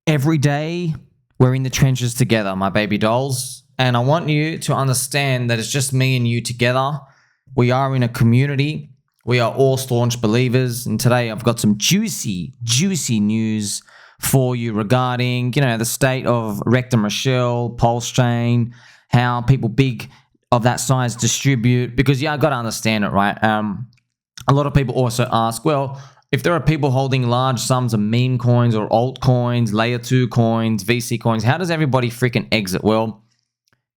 Every day, we're in the trenches together, my baby dolls. And I want you to understand that it's just me and you together. We are in a community. We are all staunch believers. And today I've got some juicy news for you regarding, the state of RectumRishel, PulseChain, how people big of that size distribute. Because, I got to understand it, right? A lot of people also ask, well, if there are people holding large sums of meme coins or altcoins, layer 2 coins, VC coins, how does everybody freaking exit? Well,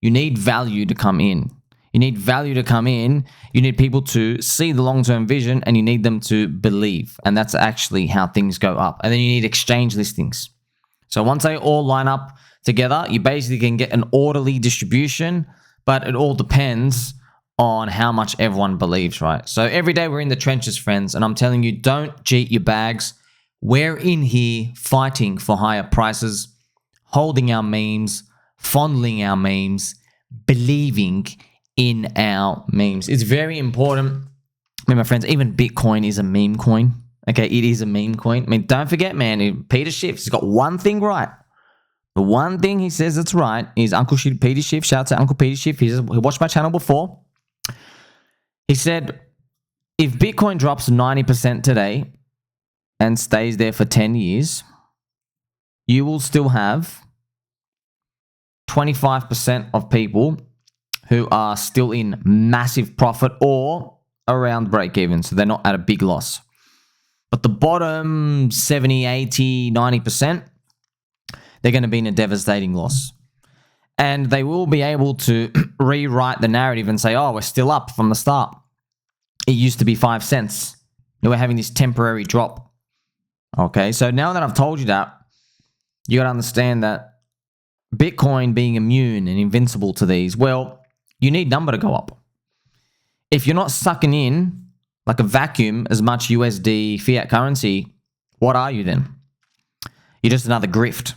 you need value to come in. You need value to come in. You need people to see the long-term vision, and you need them to believe. And that's actually how things go up. And then you need exchange listings. So once they all line up together, you basically can get an orderly distribution, but it all depends on how much everyone believes, right? So every day we're in the trenches, friends, and I'm telling you, don't jeet your bags. We're in here fighting for higher prices, holding our memes, fondling our memes, believing in our memes. It's very important. My friends, even Bitcoin is a meme coin. Okay, it is a meme coin. Don't forget, man, Peter Schiff has got one thing right. The one thing he says that's right is Uncle Peter Schiff. Shout out to Uncle Peter Schiff. He watched my channel before. He said, if Bitcoin drops 90% today and stays there for 10 years, you will still have 25% of people who are still in massive profit or around break even. So they're not at a big loss. But the bottom 70, 80, 90%, they're going to be in a devastating loss. And they will be able to rewrite the narrative and say, oh, we're still up from the start. It used to be 5 cents. Now we're having this temporary drop. Okay, so now that I've told you that, you got to understand that Bitcoin being immune and invincible to these, well, you need number to go up. If you're not sucking in like a vacuum as much USD fiat currency, what are you then? You're just another grift.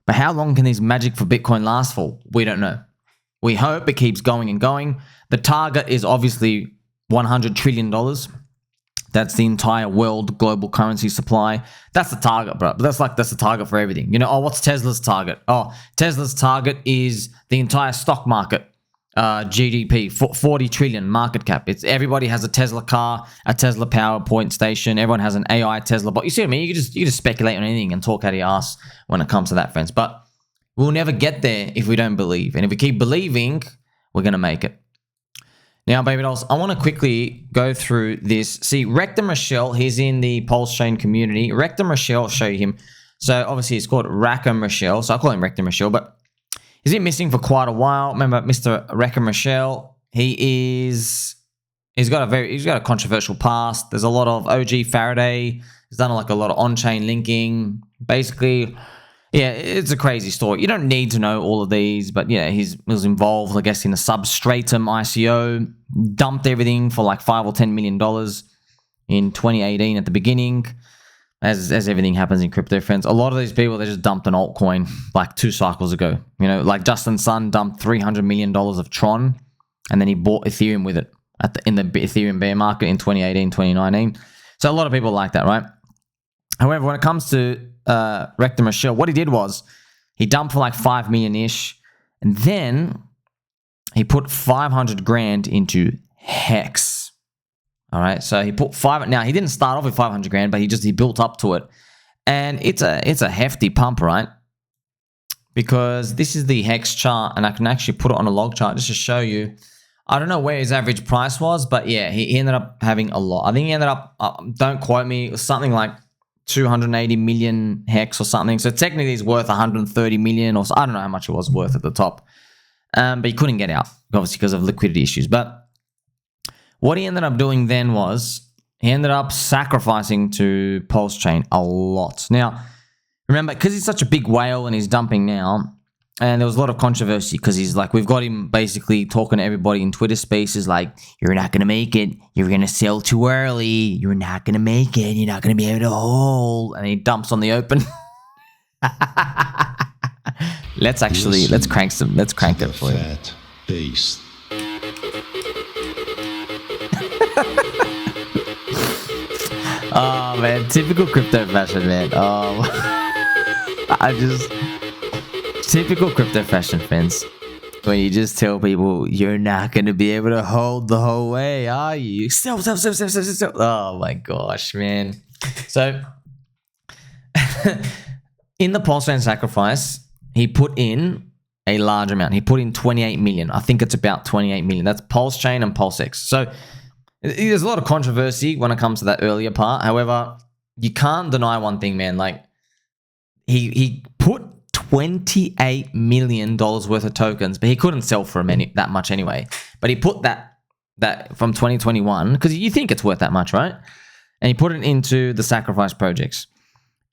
But how long can this magic for Bitcoin last for? We don't know. We hope it keeps going and going. The target is obviously $100 trillion. That's the entire world global currency supply. That's the target, bro. But that's the target for everything. What's Tesla's target? Oh, Tesla's target is the entire stock market. GDP, 40 trillion market cap. Everybody has a Tesla car, a Tesla PowerPoint station. Everyone has an AI Tesla bot. You see what I mean? You just speculate on anything and talk out of your ass when it comes to that, friends. But we'll never get there if we don't believe. And if we keep believing, we're going to make it. Now, baby dolls, I want to quickly go through this. See, RectumRishel, he's in the PulseChain community. RectumRishel, I'll show you him. So obviously it's called RectumRishel. So I call him RectumRishel, but he's been missing for quite a while. Remember, Mr. RectumRishel, he's got a controversial past. There's a lot of OG Faraday. He's done a lot of on-chain linking. Basically, it's a crazy story. You don't need to know all of these, but he was involved, I guess, in a substratum ICO, dumped everything for like $5 or $10 million in 2018 at the beginning. As everything happens in crypto, friends, a lot of these people, they just dumped an altcoin like 2 cycles ago. Like Justin Sun dumped $300 million of Tron, and then he bought Ethereum with it in the Ethereum bear market in 2018, 2019. So a lot of people like that, right? However, when it comes to RectumRishel, what he did was he dumped for like 5 million-ish, and then he put 500 grand into Hex. All right, so he put now he didn't start off with 500 grand, but he built up to it. And it's a hefty pump, right? Because this is the Hex chart, and I can actually put it on a log chart just to show you. I don't know where his average price was, but yeah, he ended up having a lot. I think he ended up, don't quote me, it was something like 280 million Hex or something. So technically he's worth 130 million, or so. I don't know how much it was worth at the top. But he couldn't get out, obviously because of liquidity issues. But what he ended up doing then was he ended up sacrificing to PulseChain a lot. Now, remember, because he's such a big whale and he's dumping now, and there was a lot of controversy because he's like, we've got him basically talking to everybody in Twitter Spaces like, you're not going to make it. You're going to sell too early. You're not going to make it. You're not going to be able to hold. And he dumps on the open. Let's crank it for you. Fat beast. Oh man, typical crypto fashion, man. Oh. I just typical crypto fashion, friends. When you just tell people you're not going to be able to hold the whole way, are you? Sell. Oh my gosh, man. So in the PulseChain sacrifice, he put in a large amount. He put in 28 million. I think it's about 28 million. That's PulseChain and PulseX. So there's a lot of controversy when it comes to that earlier part. However, you can't deny one thing, man. Like he put $28 million worth of tokens, but he couldn't sell for that much anyway. But he put that from 2021, because you think it's worth that much, right? And he put it into the sacrifice projects.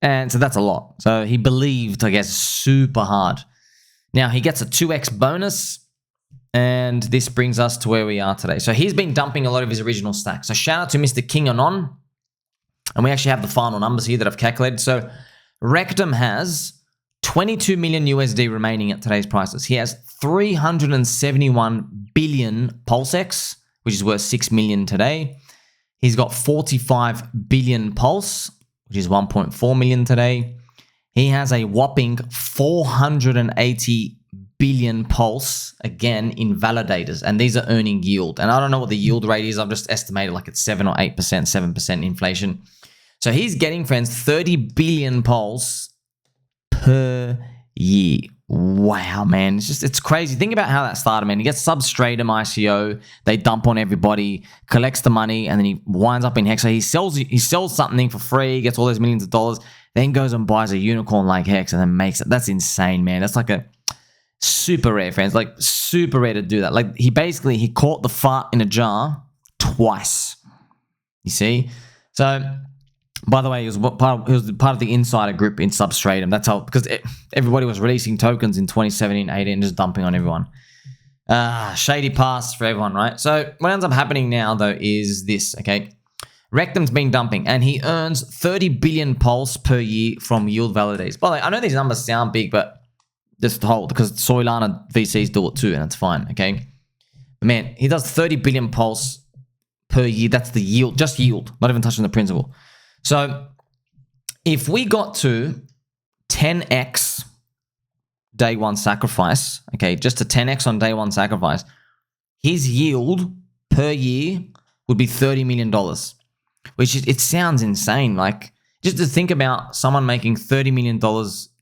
And so that's a lot. So he believed, I guess, super hard. Now he gets a 2x bonus, and this brings us to where we are today. So he's been dumping a lot of his original stacks. So shout out to Mr. King Anon. And we actually have the final numbers here that I've calculated. So Rectum has 22 million USD remaining at today's prices. He has 371 billion PulseX, which is worth 6 million today. He's got 45 billion Pulse, which is 1.4 million today. He has a whopping 480 billion Pulse, again, in validators. And these are earning yield. And I don't know what the yield rate is. I've just estimated like it's 7 or 8%, 7% inflation. So he's getting, friends, 30 billion Pulse per year. Wow, man. It's crazy. Think about how that started, man. He gets Substratum ICO. They dump on everybody, collects the money, and then he winds up in Hex. So he sells something for free, gets all those millions of dollars, then goes and buys a unicorn like Hex and then makes it. That's insane, man. That's like a super rare, friends. Like super rare to do that. Like he caught the fart in a jar twice. You see? So by the way, he was part of the insider group in Substratum. That's how, because everybody was releasing tokens in 2017, 18, just dumping on everyone. Shady past for everyone, right? So what ends up happening now, though, is this, okay? Rectum's been dumping, and he earns 30 billion Pulse per year from yield validators. By the way, I know these numbers sound big, but just hold, because Soylana VCs do it too, and it's fine, okay? But man, he does 30 billion Pulse per year. That's the yield, just yield, not even touching the principal. So if we got to 10x day one sacrifice, okay, just a 10x on day one sacrifice, his yield per year would be $30 million, which it sounds insane. Like, just to think about someone making $30 million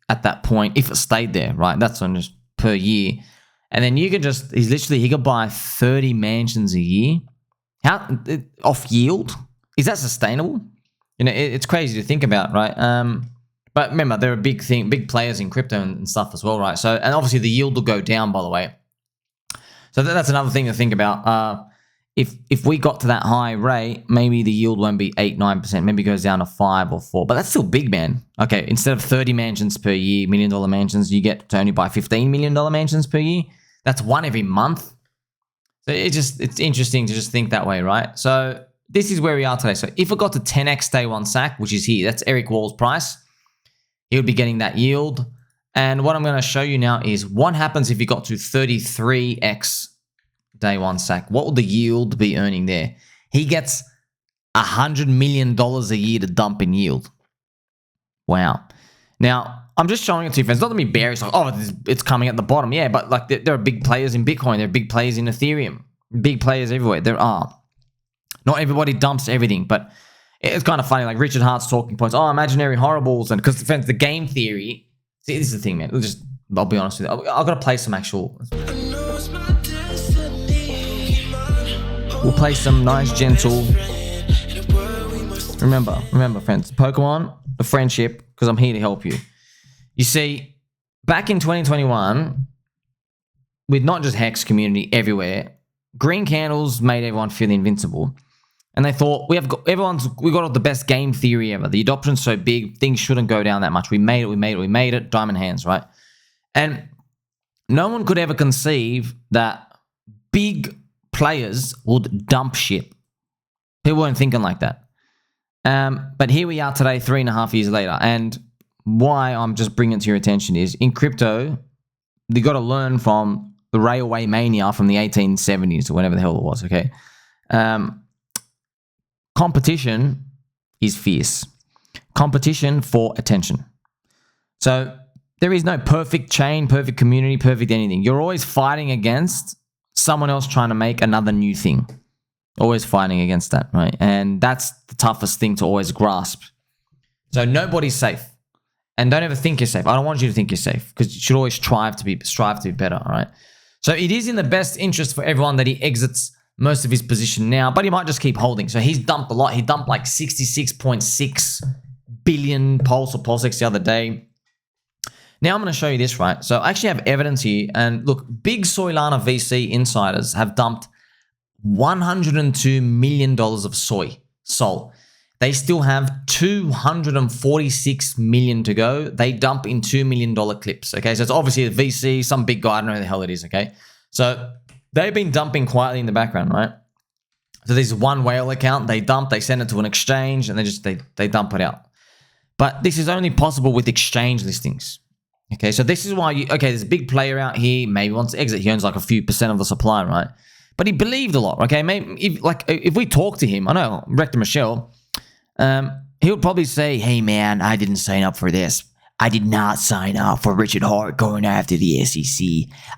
at that point, if it stayed there, right? That's on just per year. And then you could he could buy 30 mansions a year. How, off yield? Is that sustainable? You know, it's crazy to think about, right? But remember, there are big players in crypto and stuff as well, right? So, and obviously the yield will go down, by the way. So that's another thing to think about. If we got to that high rate, maybe the yield won't be 8, 9%. Maybe it goes down to 5 or 4. But that's still big, man. Okay, instead of 30 mansions per year, $1 million mansions, you get to only buy $15 million mansions per year. That's one every month. So it's interesting to just think that way, right? So this is where we are today. So if it got to 10x day one sack, which is here, that's Eric Wall's price, he would be getting that yield. And what I'm going to show you now is what happens if you got to 33x day one sack. What would the yield be earning there? He gets $100 million a year to dump in yield. Wow. Now, I'm just showing it to you, friends. Not to be bearish, like, oh, it's coming at the bottom. Yeah, but like there are big players in Bitcoin. There are big players in Ethereum. Big players everywhere. There are. Not everybody dumps everything, but it's kind of funny. Like Richard Hart's talking points. Oh, imaginary horribles. And because, friends, the game theory. See, this is the thing, man. I'll be honest with you. I've got to play some actual. We'll play some nice, gentle. Remember, friends. Pokemon, the friendship, because I'm here to help you. You see, back in 2021, with not just Hex community everywhere, green candles made everyone feel invincible. And they thought, we got the best game theory ever. The adoption's so big, things shouldn't go down that much. We made it, diamond hands, right? And no one could ever conceive that big players would dump shit. People weren't thinking like that. But here we are today, 3.5 years later. And why I'm just bringing it to your attention is, in crypto, you got to learn from the railway mania from the 1870s or whatever the hell it was, okay? Competition is fierce. Competition for attention. So there is no perfect chain, perfect community, perfect anything. You're always fighting against someone else trying to make another new thing. Always fighting against that, right? And that's the toughest thing to always grasp. So nobody's safe. And don't ever think you're safe. I don't want you to think you're safe, because you should always strive to be better, all right? So it is in the best interest for everyone that he exits most of his position now, but he might just keep holding. So he's dumped a lot. He dumped like 66.6 billion Pulse or PulseX the other day. Now I'm going to show you this, right? So I actually have evidence here. And look, big Soylana VC insiders have dumped $102 million of Sol. They still have $246 million to go. They dump in $2 million clips, okay? So it's obviously a VC, some big guy, I don't know who the hell it is, okay? So they've been dumping quietly in the background, right? So there's one whale account, they dump, they send it to an exchange, and they dump it out. But this is only possible with exchange listings. Okay, so this is why there's a big player out here, maybe wants to exit. He owns like a few % of the supply, right? But he believed a lot, okay? Maybe if we talk to him, I know, RectumRishel, he would probably say, hey man, I didn't sign up for this. I did not sign up for Richard Hart going after the SEC.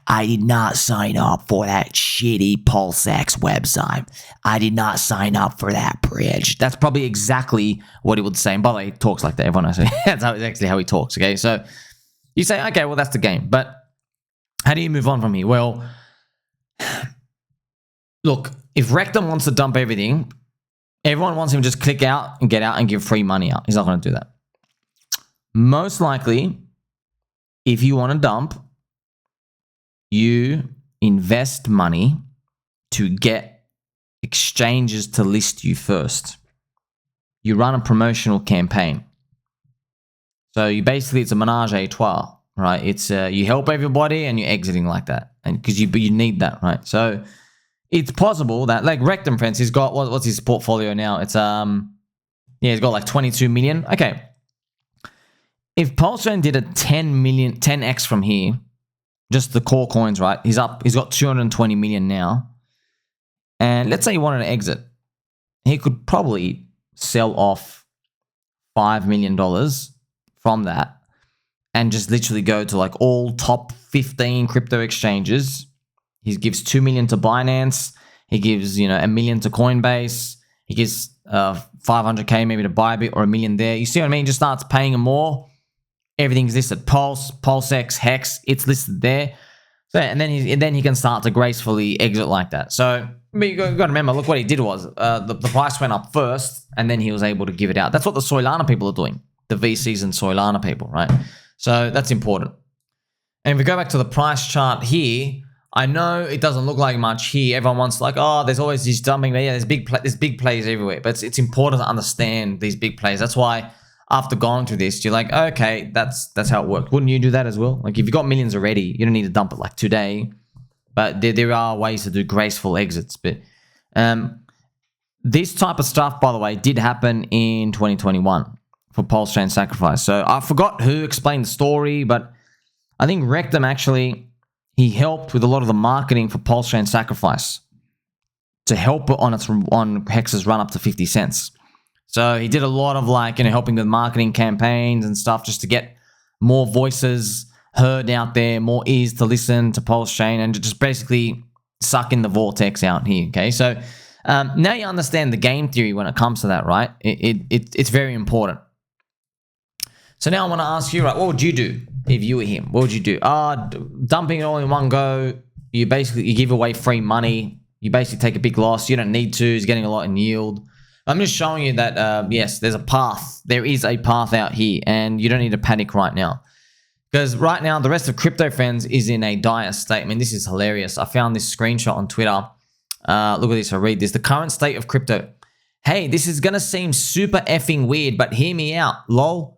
I did not sign up for that shitty PulseX website. I did not sign up for that bridge. That's probably exactly what he would say. And by the way, he talks like that. Everyone knows that's actually how he talks, okay? So you say, okay, well, that's the game. But how do you move on from here? Well, look, if Rectum wants to dump everything, everyone wants him to just click out and get out and give free money out. He's not going to do that. Most likely, if you want to dump, you invest money to get exchanges to list you first. You run a promotional campaign. So it's a menage a trois, right? It's you help everybody and you're exiting like that, and because you need that, right? So it's possible that, like Rectum, friends, he's got what's his portfolio now? It's he's got like 22 million. Okay. If PulseChain did a 10x from here, just the core coins, right? He's got 220 million now. And let's say he wanted to exit. He could probably sell off $5 million from that and just literally go to like all top 15 crypto exchanges. He gives 2 million to Binance. He gives, $1 million to Coinbase. He gives 500K maybe to Bybit, or $1 million there. You see what I mean? Just starts paying him more. Everything's listed. PulseX, Hex, it's listed there. So and then he can start to gracefully exit like that. So you got to remember, look what he did was the price went up first, and then he was able to give it out. That's what the Soylana people are doing. The VCs and Soylana people, right? So that's important. And if we go back to the price chart here, I know it doesn't look like much here. Everyone wants there's always this dumping. Yeah, there's big plays everywhere. But it's important to understand these big plays. That's why after going through this, you're like, okay, that's how it works. Wouldn't you do that as well? Like if you've got millions already, you don't need to dump it like today. But there are ways to do graceful exits. But this type of stuff, by the way, did happen in 2021 for PulseChain Sacrifice. So I forgot who explained the story, but I think Rectum actually, he helped with a lot of the marketing for PulseChain Sacrifice to help it on Hex's run up to 50 cents. So he did a lot of helping with marketing campaigns and stuff just to get more voices heard out there, more ears to listen to PulseChain, and to just basically suck in the vortex out here, okay? So now you understand the game theory when it comes to that, right? It's very important. So now I want to ask you, right, what would you do if you were him? What would you do? Dumping it all in one go, you give away free money. You basically take a big loss. You don't need to. He's getting a lot in yield. I'm just showing you that, yes, there's a path. There is a path out here, and you don't need to panic right now. Because right now, the rest of crypto, friends, is in a dire state. I mean, this is hilarious. I found this screenshot on Twitter. Look at this. I read this. The current state of crypto. Hey, this is going to seem super effing weird, but hear me out. Lol.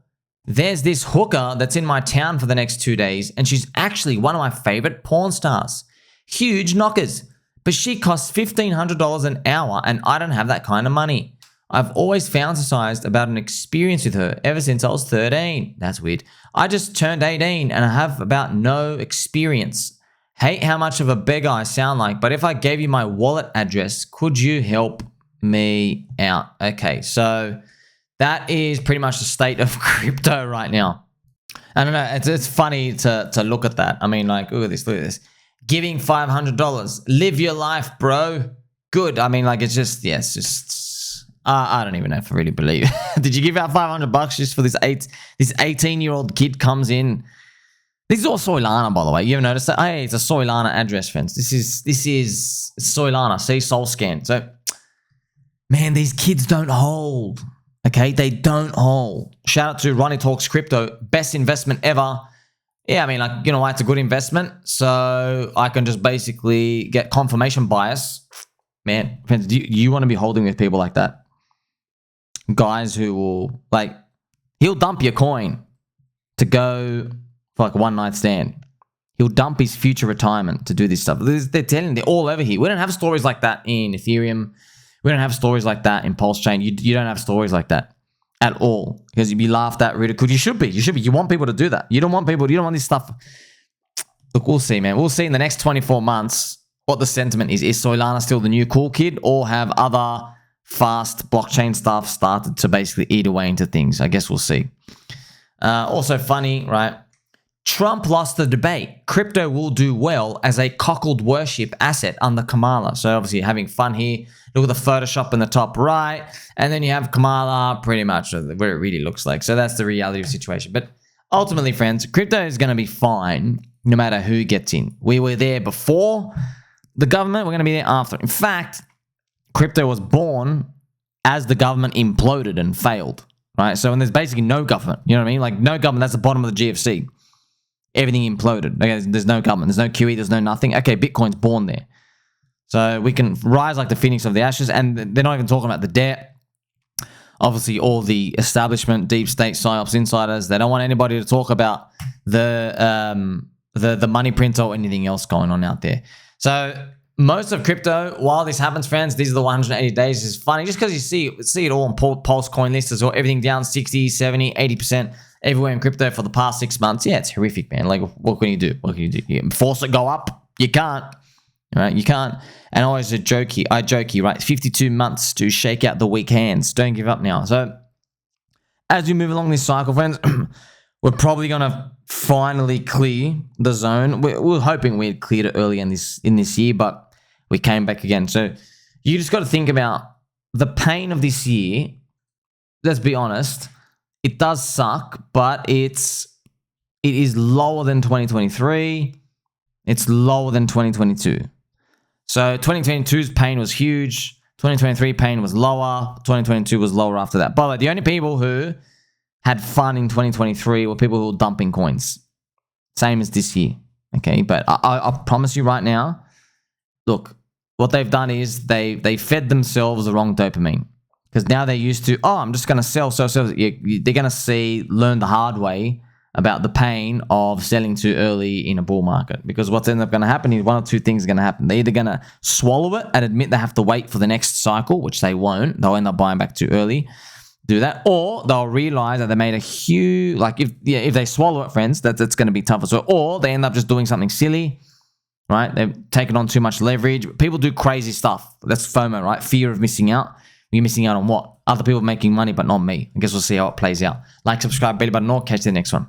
There's this hooker that's in my town for the next 2 days, and she's actually one of my favorite porn stars. Huge knockers. But she costs $1,500 an hour, and I don't have that kind of money. I've always fantasized about an experience with her ever since I was 13. That's weird. I just turned 18 and I have about no experience. Hate how much of a beggar I sound like, but if I gave you my wallet address, could you help me out? Okay, so that is pretty much the state of crypto right now. I don't know. It's funny to look at that. I mean, like, look at this. Giving $500. Live your life, bro. Good. I mean, like, it's just, yes, I don't even know if I really believe it. Did you give out $500 just for this 18-year-old kid comes in? This is all Soylana, by the way. You ever noticed that? Hey, it's a Soylana address, friends. This is Soylana. See Soul Scan. So, man, these kids don't hold. Okay, they don't hold. Shout out to Ronnie Talks Crypto. Best investment ever. Yeah, I mean, like, you know why it's a good investment? So I can just basically get confirmation bias. Man, friends, do you want to be holding with people like that? Guys who will, like, he'll dump your coin to go for like a one-night stand. He'll dump his future retirement to do this stuff. They're all over here. We don't have stories like that in Ethereum. We don't have stories like that in PulseChain. You don't have stories like that at all because you'd be laughed at, ridiculed. You should be. You want people to do that. You don't want this stuff. Look, we'll see, man. We'll see in the next 24 months what the sentiment is. Is Soylana still the new cool kid, or have other fast blockchain stuff started to basically eat away into things? I guess we'll see. Also funny, right? Trump lost the debate. Crypto will do well as a cockled worship asset under Kamala. So obviously having fun here. Look at the Photoshop in the top right. And then you have Kamala pretty much what it really looks like. So that's the reality of the situation. But ultimately, friends, crypto is going to be fine no matter who gets in. We were there before the government. We're going to be there after. In fact, crypto was born as the government imploded and failed. Right? So when there's basically no government. You know what I mean? Like no government. That's the bottom of the GFC. Everything imploded. Okay, there's no government. There's no QE. There's no nothing. Okay, Bitcoin's born there. So we can rise like the phoenix of the ashes. And they're not even talking about the debt. Obviously, all the establishment, deep state, psyops, insiders, they don't want anybody to talk about the money printer or anything else going on out there. So most of crypto, while this happens, friends, these are the 180 days. Is funny just because you see it all on Pulse coin lists as well. Everything down 60, 70, 80% everywhere in crypto for the past 6 months. Yeah, it's horrific, man. Like, what can you do? What can you do? You can force it go up? You can't. Right? You can't. And always I joke here, right? 52 months to shake out the weak hands. Don't give up now. So as we move along this cycle, friends, we're probably going to finally clear the zone. We're hoping we had cleared it early in this year, but we came back again. So you just got to think about the pain of this year. Let's be honest. It does suck, but it is lower than 2023. It's lower than 2022. So 2022's pain was huge. 2023 pain was lower. 2022 was lower after that. By the way, the only people who had fun in 2023 were people who were dumping coins. Same as this year. Okay, but I promise you right now, look, what they've done is they fed themselves the wrong dopamine. Because now they're used to, I'm just going to sell. They're going to learn the hard way about the pain of selling too early in a bull market. Because what's ended up going to happen is one or two things are going to happen. They're either going to swallow it and admit they have to wait for the next cycle, which they won't. They'll end up buying back too early. Do that. Or they'll realize that they made a huge, like if they swallow it, friends, that's going to be tougher. So, or they end up just doing something silly, right? They've taken on too much leverage. People do crazy stuff. That's FOMO, right? Fear of missing out. You're missing out on what? Other people making money, but not me. I guess we'll see how it plays out. Like, subscribe, belly button, or catch you in the next one.